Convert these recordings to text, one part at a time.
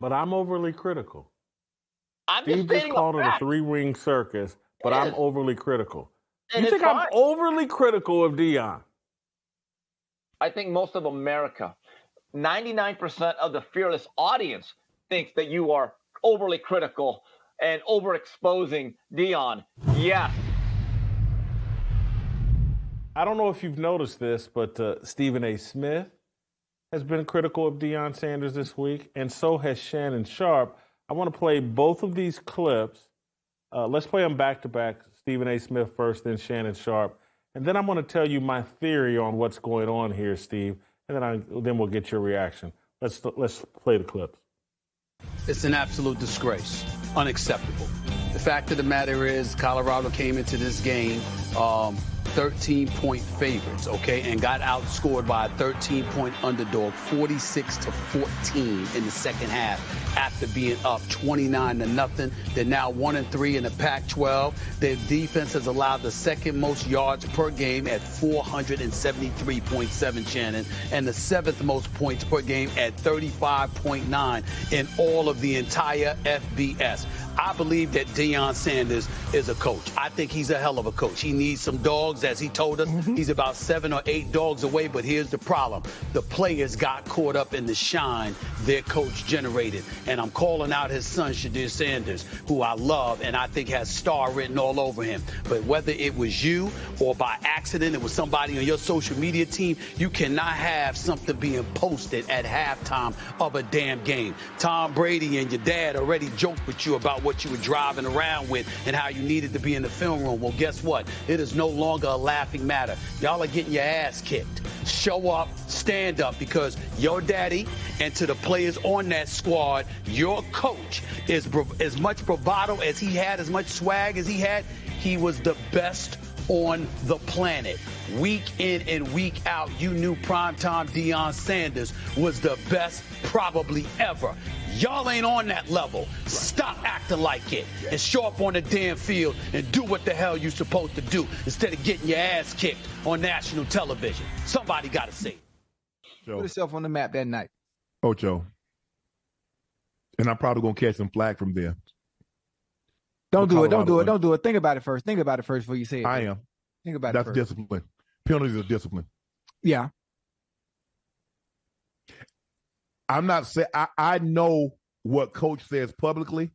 But I'm overly critical. I'm just Steve just stating called a it a fact. three-ring circus, but I'm overly critical. And You think it's I'm fine. overly critical of Deion? I think most of America, 99% of the fearless audience thinks that you are overly critical and overexposing Deion. Yes. I don't know if you've noticed this, but Stephen A. Smith has been critical of Deion Sanders this week, and so has Shannon Sharpe. I want to play both of these clips. Let's play them back-to-back. Stephen A. Smith first, then Shannon Sharpe. And then I'm going to tell you my theory on what's going on here, Steve, and then we'll get your reaction. Let's play the clips. It's an absolute disgrace. Unacceptable. The fact of the matter is Colorado came into this game 13-point favorites, okay, and got outscored by a 13-point underdog, 46-14 in the second half after being up 29-0. They're now 1-3 in the Pac-12. Their defense has allowed the second most yards per game at 473.7, Shannon, and the seventh most points per game at 35.9 in all of the entire FBS. I believe that Deion Sanders is a coach. I think he's a hell of a coach. He needs some dogs, as he told us. He's about 7 or 8 dogs away, but here's the problem. The players got caught up in the shine their coach generated. And I'm calling out his son, Shedeur Sanders, who I love and I think has star written all over him. But whether it was you or by accident, it was somebody on your social media team, you cannot have something being posted at halftime of a damn game. Tom Brady and your dad already joked with you about what you were driving around with and how you needed to be in the film room. Well, guess what? It is no longer a laughing matter. Y'all are getting your ass kicked. Show up, stand up, because your daddy, and to the players on that squad, your coach is as much bravado as he had, as much swag as he had. He was the best on the planet. Week in and week out, you knew primetime Deion Sanders was the best probably ever. Y'all ain't on that level. Stop acting like it and show up on the damn field and do what the hell you're supposed to do instead of getting your ass kicked on national television. Somebody got to say it. Joe. Put yourself on the map that night. Oh, Joe. And I'm probably going to catch some flack from there. Don't do it. Think about it first before you say it. I am. Think about That's it first. discipline. Penalties are discipline. Yeah. I'm not saying I know what coach says publicly,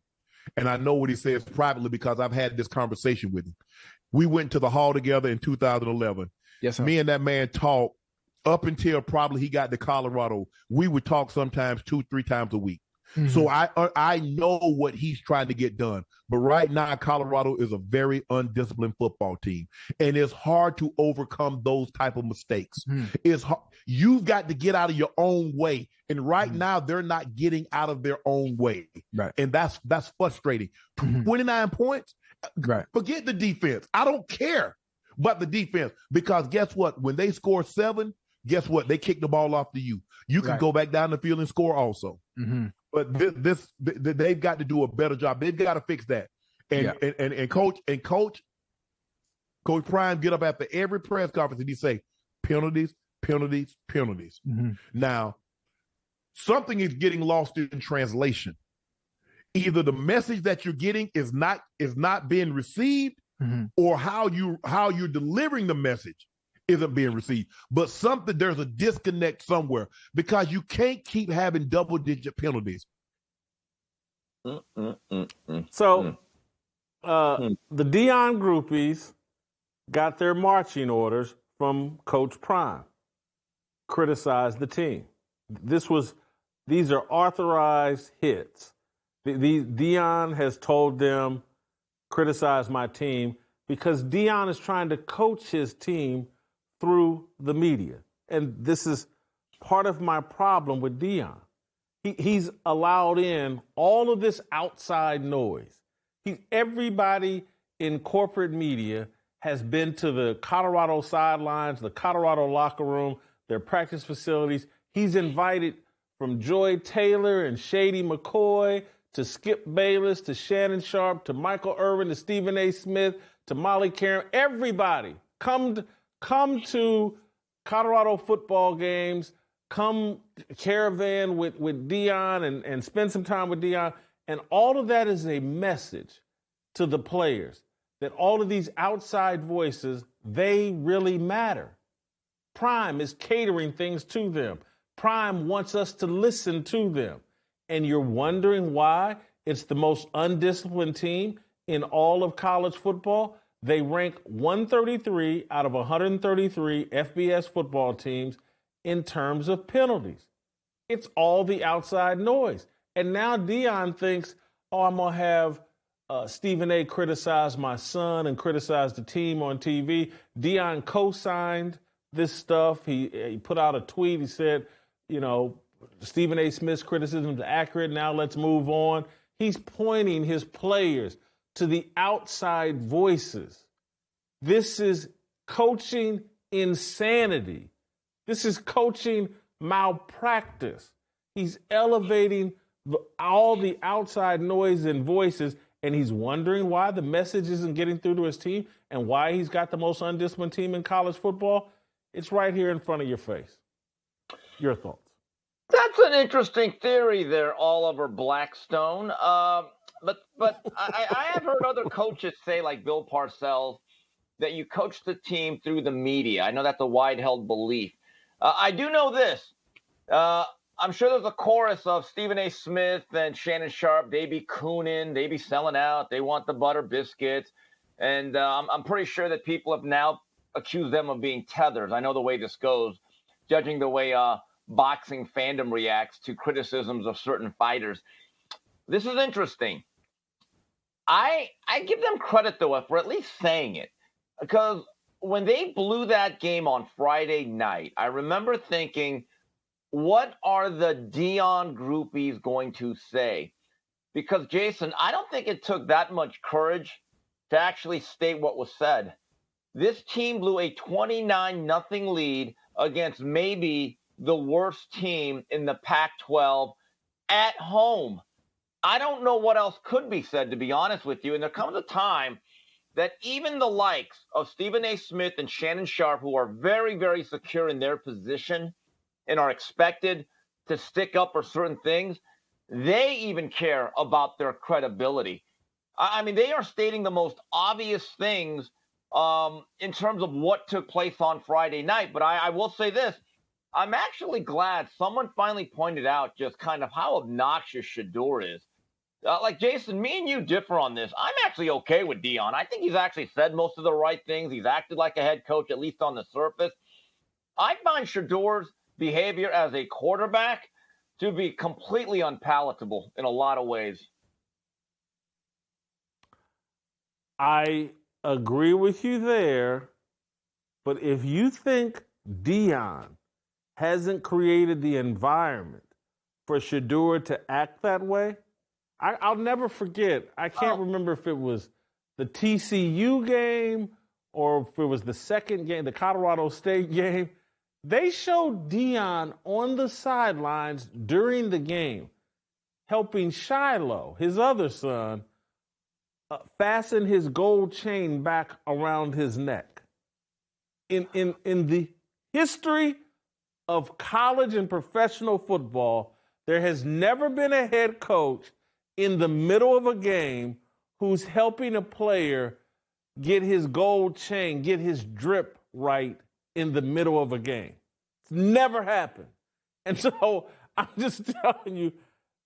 and I know what he says privately because I've had this conversation with him. We went to the hall together in 2011. Yes, sir. Me and that man talked up until probably he got to Colorado. We would talk sometimes 2-3 times a week. Mm-hmm. So I know what he's trying to get done. But right now, Colorado is a very undisciplined football team, and it's hard to overcome those type of mistakes. Mm-hmm. It's hard. You've got to get out of your own way, and right now they're not getting out of their own way, right? And that's frustrating. 29 points. Right. Forget the defense. I don't care about the defense, because guess what? When they score 7, guess what? They kick the ball off to you. You can go back down the field and score also. Mm-hmm. But they've got to do a better job. They've got to fix that. And coach Prime get up after every press conference and he say penalties. Mm-hmm. Now, something is getting lost in translation. Either the message that you're getting is not being received, mm-hmm. or how you're delivering the message isn't being received. But there's a disconnect somewhere, because you can't keep having double-digit penalties. So the Deion groupies got their marching orders from Coach Prime. Criticize the team. These are authorized hits. Deion has told them, criticize my team, because Deion is trying to coach his team through the media. And this is part of my problem with Deion. He's allowed in all of this outside noise. Everybody in corporate media has been to the Colorado sidelines, the Colorado locker room, their practice facilities. He's invited from Joy Taylor and Shady McCoy to Skip Bayless to Shannon Sharpe to Michael Irvin to Stephen A. Smith to Molly Karen. Everybody come to Colorado football games, come caravan with Deion and spend some time with Deion. And all of that is a message to the players that all of these outside voices, they really matter. Prime is catering things to them. Prime wants us to listen to them. And you're wondering why it's the most undisciplined team in all of college football? They rank 133 out of 133 FBS football teams in terms of penalties. It's all the outside noise. And now Deion thinks, oh, I'm going to have Stephen A. criticize my son and criticize the team on TV. Deion co-signed this stuff. He put out a tweet. He said, you know, Stephen A. Smith's criticism is accurate. Now let's move on. He's pointing his players to the outside voices. This is coaching insanity. This is coaching malpractice. He's elevating all the outside noise and voices, and he's wondering why the message isn't getting through to his team and why he's got the most undisciplined team in college football. It's right here in front of your face. Your thoughts? That's an interesting theory there, Oliver Blackstone. But I have heard other coaches say, like Bill Parcells, that you coach the team through the media. I know that's a wide-held belief. I do know this. I'm sure there's a chorus of Stephen A. Smith and Shannon Sharpe. They be cooning. They be selling out. They want the butter biscuits. And I'm pretty sure that people have now accused them of being tethers. I know the way this goes, judging the way boxing fandom reacts to criticisms of certain fighters. This is interesting. I give them credit, though, for at least saying it. Because when they blew that game on Friday night, I remember thinking, what are the Deion groupies going to say? Because, Jason, I don't think it took that much courage to actually state what was said. This team blew a 29-0 lead against maybe the worst team in the Pac-12 at home. I don't know what else could be said, to be honest with you. And there comes a time that even the likes of Stephen A. Smith and Shannon Sharpe, who are very, very secure in their position and are expected to stick up for certain things, they even care about their credibility. I mean, they are stating the most obvious things in terms of what took place on Friday night. But I will say this. I'm actually glad someone finally pointed out just kind of how obnoxious Shedeur is. Like, Jason, me and you differ on this. I'm actually okay with Deion. I think he's actually said most of the right things. He's acted like a head coach, at least on the surface. I find Shedeur's behavior as a quarterback to be completely unpalatable in a lot of ways. I agree with you there, but if you think Deion hasn't created the environment for Shedeur to act that way, I'll never forget. I can't remember if it was the TCU game or if it was the second game, the Colorado State game. They showed Deion on the sidelines during the game, helping Shiloh, his other son, fasten his gold chain back around his neck. In the history of college and professional football, there has never been a head coach in the middle of a game who's helping a player get his gold chain, get his drip right in the middle of a game. It's never happened. And so I'm just telling you,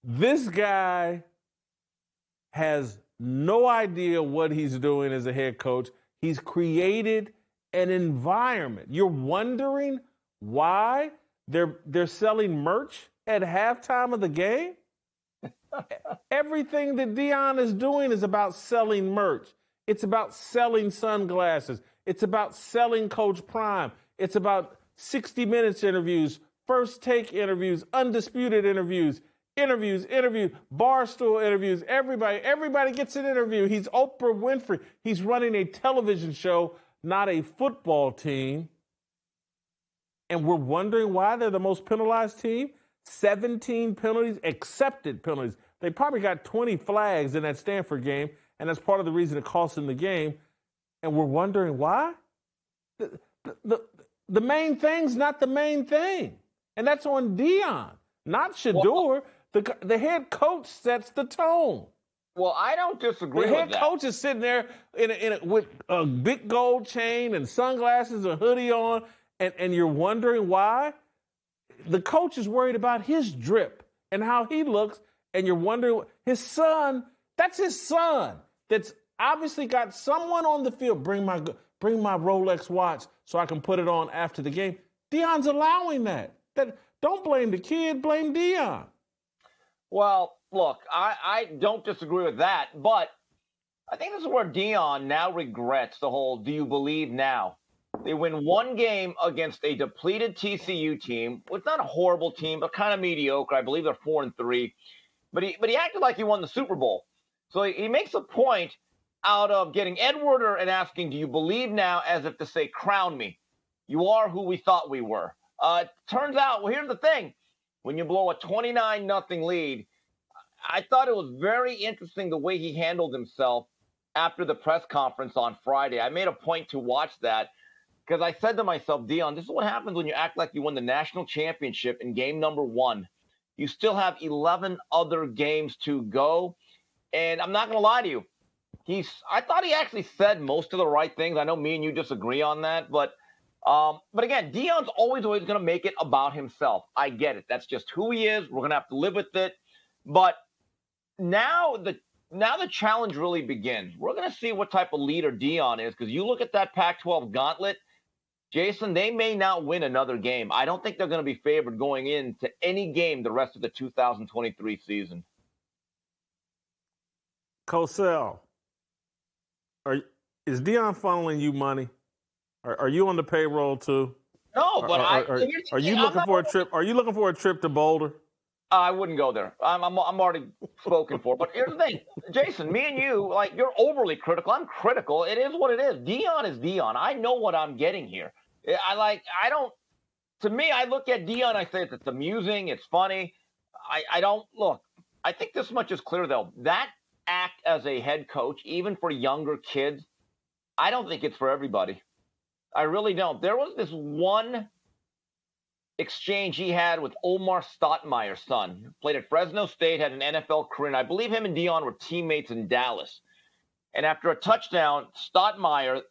this guy has no idea what he's doing as a head coach. He's created an environment. You're wondering why they're selling merch at halftime of the game? Everything that Deion is doing is about selling merch. It's about selling sunglasses. It's about selling Coach Prime. It's about 60 Minutes interviews, First Take interviews, Undisputed interviews, Barstool interviews. Everybody gets an interview. He's Oprah Winfrey. He's running a television show, not a football team. And we're wondering why they're the most penalized team. 17 penalties, accepted penalties. They probably got 20 flags in that Stanford game, and that's part of the reason it cost them the game. And we're wondering why? The main thing's not the main thing. And that's on Deion, not Shedeur. The head coach sets the tone. Well, I don't disagree with that. The head coach is sitting there with a big gold chain and sunglasses, a hoodie on, and you're wondering why? The coach is worried about his drip and how he looks, and you're wondering, his son, that's his son, that's obviously got someone on the field, bring my Rolex watch so I can put it on after the game. Deion's allowing that. Don't blame the kid, blame Deion. Well, look, I don't disagree with that, but I think this is where Deion now regrets the whole do you believe now? They win one game against a depleted TCU team. Well, it's not a horrible team, but kind of mediocre. I believe they're 4-3. But he acted like he won the Super Bowl. So he makes a point out of getting Edwarder and asking, do you believe now, as if to say, crown me. You are who we thought we were. Turns out, well, here's the thing. When you blow a 29-0 lead, I thought it was very interesting the way he handled himself after the press conference on Friday. I made a point to watch that because I said to myself, Deion, this is what happens when you act like you won the national championship in game number 1. You still have 11 other games to go. And I'm not going to lie to you. I thought he actually said most of the right things. I know me and you disagree on that, but again, Deion's always going to make it about himself. I get it. That's just who he is. We're going to have to live with it. But now the challenge really begins. We're going to see what type of leader Deion is, because you look at that Pac-12 gauntlet, Jason, they may not win another game. I don't think they're going to be favored going into any game the rest of the 2023 season. Cosell, is Deion funneling you money? Are you on the payroll too? No, but are you looking for a trip? Are you looking for a trip to Boulder? I wouldn't go there. I'm already spoken for. But here's the thing, Jason, me and you, like, you're overly critical. I'm critical. It is what it is. Deion is Deion. I know what I'm getting here. To me, I look at Deion, I say it's amusing, it's funny. I think this much is clear, though. That act as a head coach, even for younger kids, I don't think it's for everybody. I really don't. There was this one exchange he had with Omar Stoudemire's son, who played at Fresno State, had an NFL career, and I believe him and Deion were teammates in Dallas. And after a touchdown, Stoudemire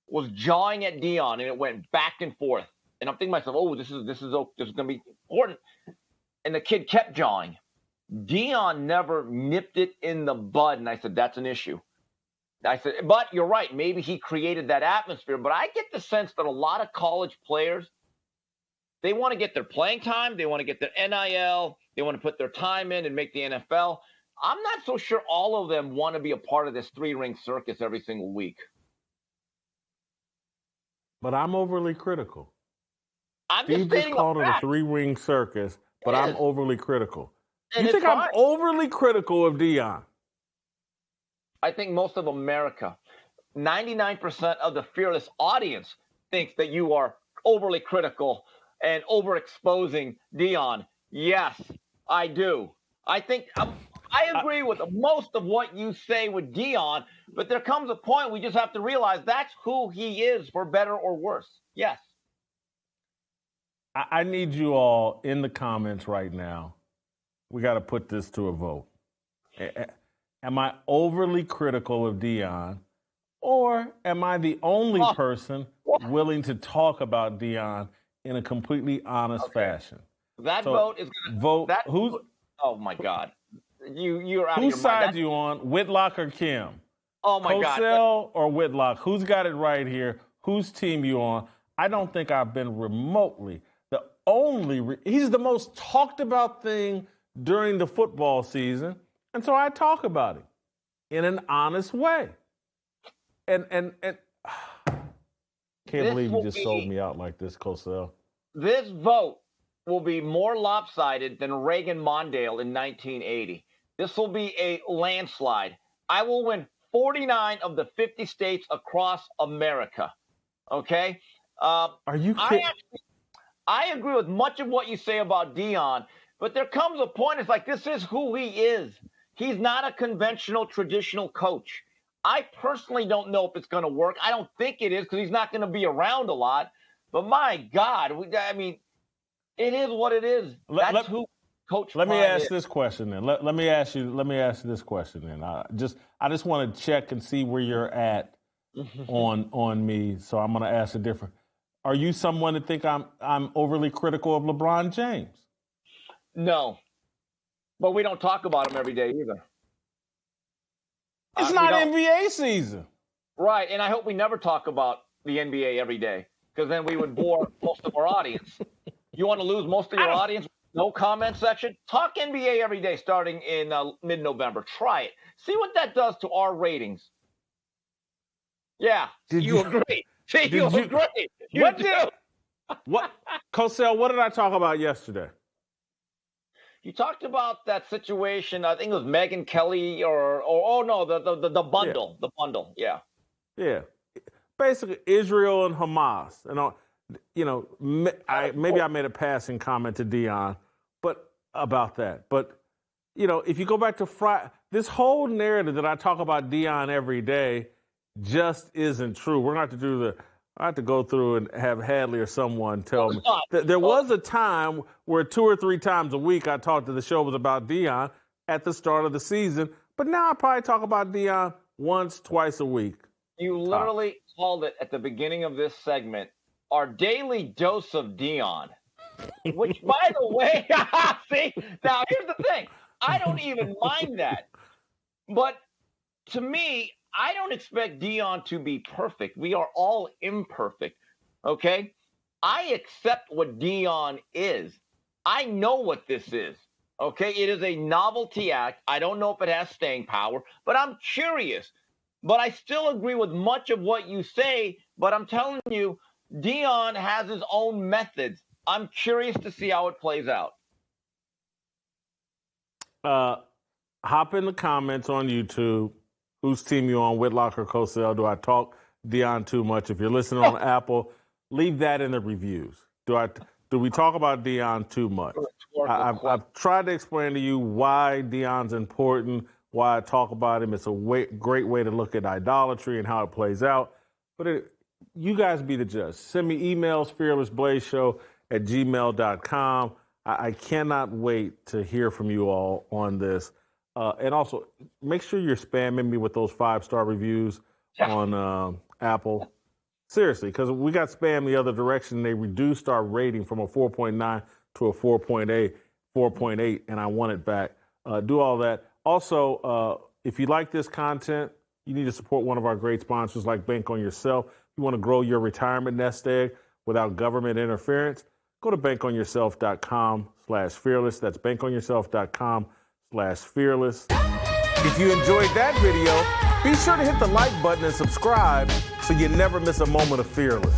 was jawing at Deion, and it went back and forth. And I'm thinking to myself, oh, this is going to be important. And the kid kept jawing. Deion never nipped it in the bud, and I said, that's an issue. I said, but you're right. Maybe he created that atmosphere. But I get the sense that a lot of college players, they want to get their playing time. They want to get their NIL. They want to put their time in and make the NFL. I'm not so sure all of them want to be a part of this three-ring circus every single week. But I'm overly critical. Steve just called it a three-ring circus, but I'm overly critical. You think I'm overly critical of Deion? I think most of America, 99% of the fearless audience thinks that you are overly critical and overexposing Deion. Yes, I do. I think I agree with most of what you say with Deion, but there comes a point we just have to realize that's who he is, for better or worse. Yes. I need you all in the comments right now. We got to put this to a vote. Am I overly critical of Deion, or am I the only person willing to talk about Deion in a completely honest fashion? That vote is going to vote. Oh my God, you're out of your mind. Whose side you on, Whitlock or Kim? Oh my God, Cosell or Whitlock? Who's got it right here? Whose team you on? I don't think I've been remotely the only. He's the most talked about thing during the football season. And so I talk about it in an honest way. And can't believe you just sold me out like this, Cosell. This vote will be more lopsided than Reagan Mondale in 1980. This will be a landslide. I will win 49 of the 50 states across America. Okay? Are you kidding? I agree with much of what you say about Deion, but there comes a point, it's like, this is who he is. He's not a conventional, traditional coach. I personally don't know if it's going to work. I don't think it is, because he's not going to be around a lot. But my God, It is what it is. That's who Coach Let me Prime ask is. this question then. Let me ask you this question then. I just want to check and see where you're at on me. So I'm going to ask a different. Are you someone that think I'm overly critical of LeBron James? No, but we don't talk about him every day either. It's not NBA season. Right, and I hope we never talk about the NBA every day, because then we would bore most of our audience. You want to lose most of your audience? No comment section? Talk NBA every day starting in mid-November. Try it. See what that does to our ratings. Yeah, you agree. See, you agree. What, Cosell, what did I talk about yesterday? You talked about that situation. I think it was Megyn Kelly or the bundle. Yeah. The bundle, yeah. Yeah. Basically, Israel and Hamas. And, maybe I made a passing comment to Deion about that. But, if you go back to Friday, this whole narrative that I talk about Deion every day just isn't true. We're going to have to I have to go through and have Hadley or someone tell me. There was a time where 2 or 3 times a week I talked to the show was about Deion at the start of the season. But now I probably talk about Deion once, twice a week. You literally called it at the beginning of this segment, our daily dose of Deion. Which, by the way, see, now here's the thing. I don't even mind that. But to me, I don't expect Deion to be perfect. We are all imperfect, okay? I accept what Deion is. I know what this is, okay? It is a novelty act. I don't know if it has staying power, but I'm curious. But I still agree with much of what you say, but I'm telling you, Deion has his own methods. I'm curious to see how it plays out. Hop in the comments on YouTube. Whose team you on, Whitlock or Cosell? Do I talk Deion too much? If you're listening on Apple, leave that in the reviews. Do we talk about Deion too much? I've tried to explain to you why Deion's important, why I talk about him. It's a great way to look at idolatry and how it plays out. But you guys be the judge. Send me emails, fearlessblazeshow@gmail.com. I cannot wait to hear from you all on this. And also, make sure you're spamming me with those 5-star reviews on Apple. Seriously, because we got spam the other direction. They reduced our rating from a 4.9 to a 4.8, and I want it back. Do all that. Also, if you like this content, you need to support one of our great sponsors like Bank on Yourself. You want to grow your retirement nest egg without government interference? Go to bankonyourself.com/fearless. That's bankonyourself.com/fearless. If you enjoyed that video, be sure to hit the like button and subscribe so you never miss a moment of Fearless.